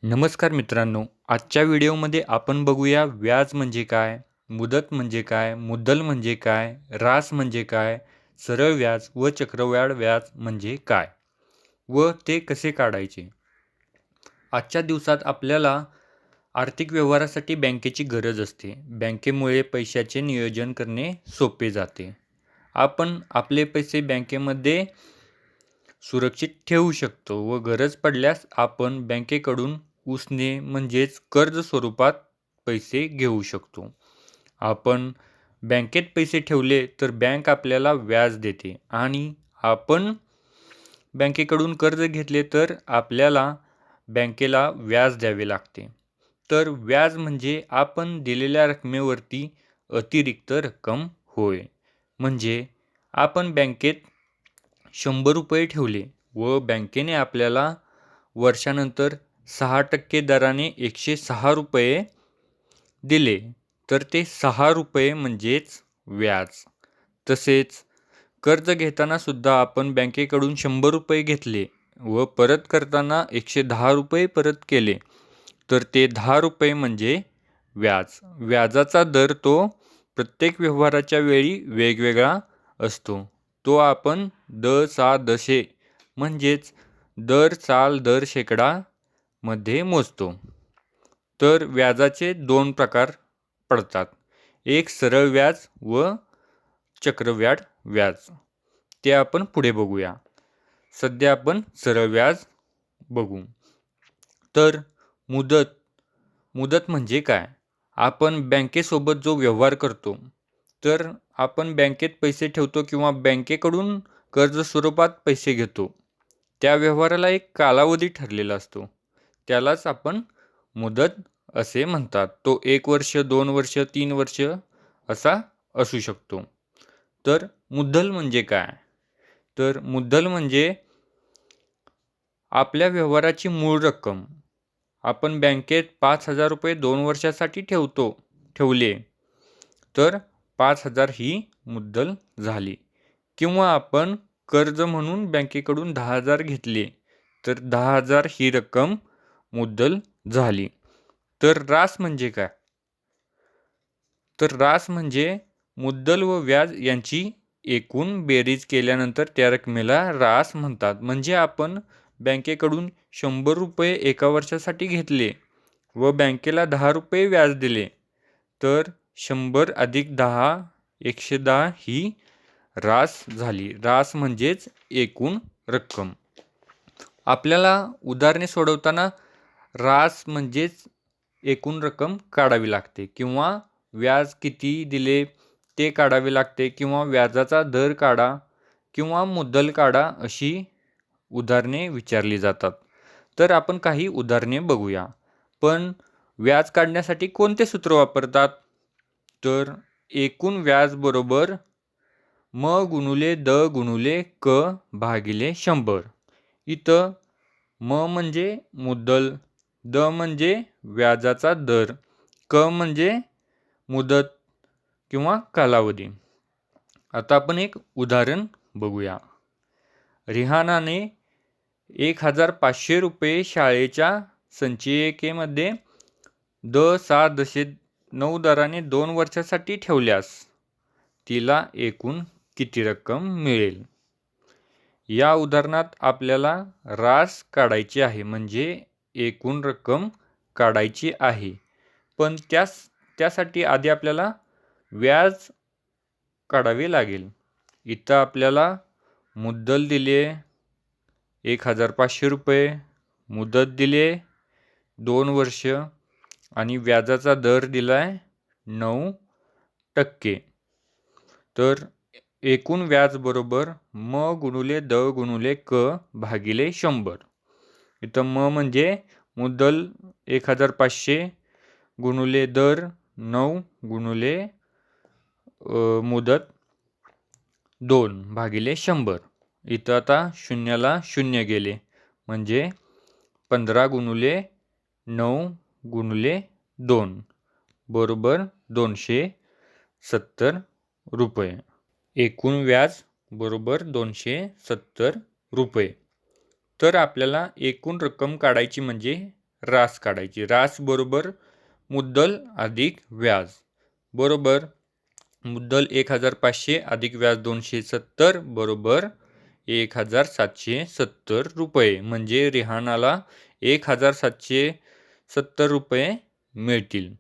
नमस्कार मित्रांनो, आजच्या व्हिडिओमध्ये आपण बघूया व्याज म्हणजे काय, मुदत म्हणजे काय, मुद्दल म्हणजे काय, रास म्हणजे काय, सरळ व्याज व चक्रवाढ व्याज म्हणजे काय व ते कसे काढायचे. आजच्या दिवसात आपल्याला आर्थिक व्यवहारासाठी बँकेची गरज असते. बँकेमुळे पैशाचे नियोजन करणे सोपे जाते. आपण आपले पैसे बँकेमध्ये सुरक्षित ठेवू शकतो व गरज पडल्यास आपण बँकेकडून उसने म्हणजेच कर्ज स्वरूपात पैसे घेऊ शकतो. आपण बँकेत पैसे ठेवले तर बँक आपल्याला व्याज देते आणि आपण बँकेकडून कर्ज घेतले तर आपल्याला बँकेला व्याज द्यावे लागते. तर व्याज म्हणजे आपण दिलेल्या रकमेवरती अतिरिक्त रक्कम होय. म्हणजे आपण बँकेत 100 रुपये ठेवले व बँकेने आपल्याला वर्षानंतर 6% दराने 106 रुपये दिले तर ते 6 रुपये म्हणजेच व्याज. तसेच कर्ज घेताना सुद्धा आपण बँकेकडून 100 रुपये घेतले व परत करताना 110 रुपये परत केले तर ते 10 रुपये म्हणजे व्याज. व्याजाचा दर तो प्रत्येक व्यवहाराच्या वेळी वेगवेगळा असतो. तो आपण सा दशे म्हणजेच दर साल दर शेकडा मध्ये मोजतो. तर व्याजाचे 2 प्रकार पडतात, एक सरळ व्याज व चक्रवाढ व्याज. ते आपण पुढे बघूया. सध्या आपण सरळ व्याज बघू. तर मुदत म्हणजे काय. आपण बँकेसोबत जो व्यवहार करतो तर आपण बँकेत पैसे ठेवतो किंवा बँकेकडून कर्ज स्वरूपात पैसे घेतो. त्या व्यवहाराला एक कालावधी ठरलेला असतो, त्यालाच आपण मुदत असे म्हणतात. तो 1 वर्ष, 2 वर्ष, 3 वर्ष असा असू शकतो. तर मुद्दल म्हणजे काय. तर मुद्दल म्हणजे आपल्या व्यवहाराची मूळ रक्कम. आपण बँकेत 5,000 रुपये 2 वर्षासाठी ठेवले तर 5,000 ही मुद्दल झाली. किंवा आपण कर्ज म्हणून बँकेकडून 10,000 घेतले तर 10,000 ही रक्कम मुद्दल झाली. तर रास म्हणजे काय. तर रास म्हणजे मुद्दल व व्याज यांची एकूण बेरीज केल्यानंतर त्या रकमेला रास म्हणतात. म्हणजे आपण बँकेकडून 100 रुपये एका वर्षासाठी घेतले व बँकेला 10 रुपये व्याज दिले तर 100 अधिक 10 110 ही रास झाली. रास म्हणजेच एकूण रक्कम. आपल्याला उदाहरणे सोडवताना रास म्हणजेच एकूण रक्कम काढावी लागते किंवा व्याज किती दिले ते काढावे लागते किंवा व्याजाचा दर काढा किंवा मुद्दल काढा अशी उदाहरणे विचारली जातात. तर आपण काही उदाहरणे बघूया. पण व्याज काढण्यासाठी कोणते सूत्र वापरतात. तर एकूण व्याज बरोबर म गुणुले द गुणुले क भागिले 100. इथं म म्हणजे मुद्दल, द म्हणजे व्याजाचा दर, क म्हणजे मुदत किंवा कालावधी. आता आपण एक उदाहरण बघूया. रिहानाने 1,500 रुपये शाळेच्या संचयिकेमध्ये 6.9 दराने 2 वर्षासाठी ठेवल्यास तिला एकूण किती रक्कम मिळेल. या उदाहरणात आपल्याला रास काढायची आहे म्हणजे एकूण रक्कम काढायची आहे. पण त्यासाठी आधी आपल्याला व्याज काढावे लागेल. इथं आपल्याला मुद्दल दिले 1,500 रुपये, मुदत दिले 2 वर्ष आणि व्याजाचा दर दिलाय 9%. तर एकूण व्याज बरोबर म गुणुले द गुणुले क भागिले 100. इथं म म्हणजे मुद्दल 1,500 गुणुले दर 9 गुणुले मुदत 2 भागिले 100. इथं आता शून्याला शून्य गेले म्हणजे 15 गुणुले 9 गुणुले 2 बरोबर 270 रुपये. एकूण व्याज बरोबर 270 रुपये. तर आपल्याला एकूण रक्कम काढायची म्हणजे रास काढायची. रास बरोबर मुद्दल अधिक व्याज बरोबर मुद्दल 1500 अधिक व्याज 270 बरोबर 1770 रुपये. म्हणजे रिहानाला 1770 रुपये मिळतील.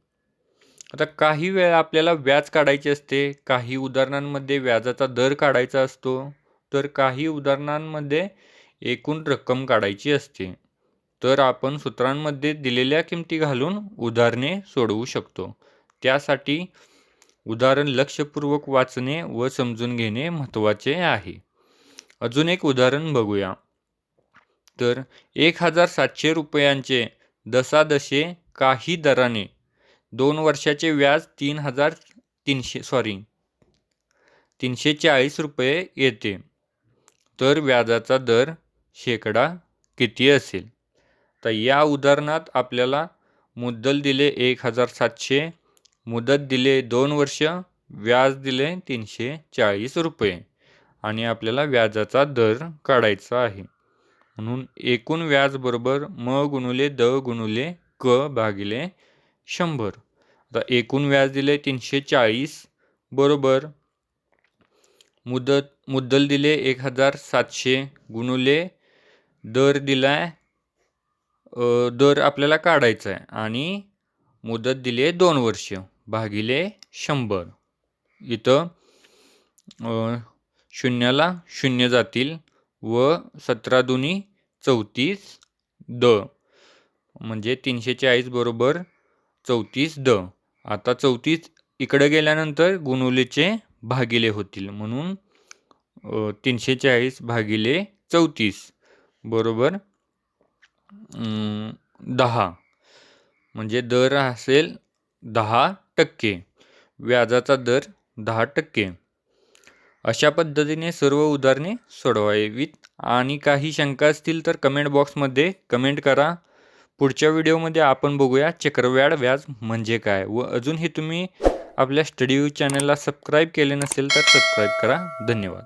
आता काही वेळा आपल्याला व्याज काढायचे असते, काही उदाहरणांमध्ये व्याजाचा दर काढायचा असतो, तर काही उदाहरणांमध्ये एकूण रक्कम काढायची असते. तर आपण सूत्रांमध्ये दिलेल्या किमती घालून उदाहरणे सोडवू शकतो. त्यासाठी उदाहरण लक्षपूर्वक वाचणे व समजून घेणे महत्त्वाचे आहे. अजून एक उदाहरण बघूया. तर 1700 रुपयांचे दशादशे काही दराने 2 वर्षाचे व्याज 340 रुपये येते. तर व्याजाचा दर शेकडा किती असेल? तर या उदाहरणात आपल्याला मुद्दल दिले 1700, मुदत दिले 2 वर्ष, व्याज दिले 340 रुपये आणि आपल्याला व्याजाचा दर काढायचा आहे. म्हणून एकूण व्याज बरोबर म गुणुले द गुणुले क भागिले 100. आता एकूण व्याज दिले 340 बरोबर मुद्दल दिले 1700 गुणुले दर दिलाय, दर आपल्याला काढायचा आहे आणि मुदत दिली आहे 2 वर्ष भागिले 100. इथं शून्याला शून्य जातील व 17 दुनी 34 द म्हणजे 340 बरोबर 34 द. आता 34 इकडे गेल्यानंतर गुणुलेचे भागिले होतील, म्हणून 340 भागिले 34 बरोबर 10 म्हणजे दर असेल 10%. व्याजाचा दर 10%. अशा पद्धतीने सर्व उदाहरणे सोडवावीत. आणि काही शंका असतील तर कमेंट बॉक्समध्ये कमेंट करा. पुढच्या व्हिडिओमध्ये आपण बघूया चक्रवाढ व्याज म्हणजे काय. व अजूनही तुम्ही आपल्या स्टडी चॅनलला सबस्क्राईब केले नसेल तर सबस्क्राईब करा. धन्यवाद.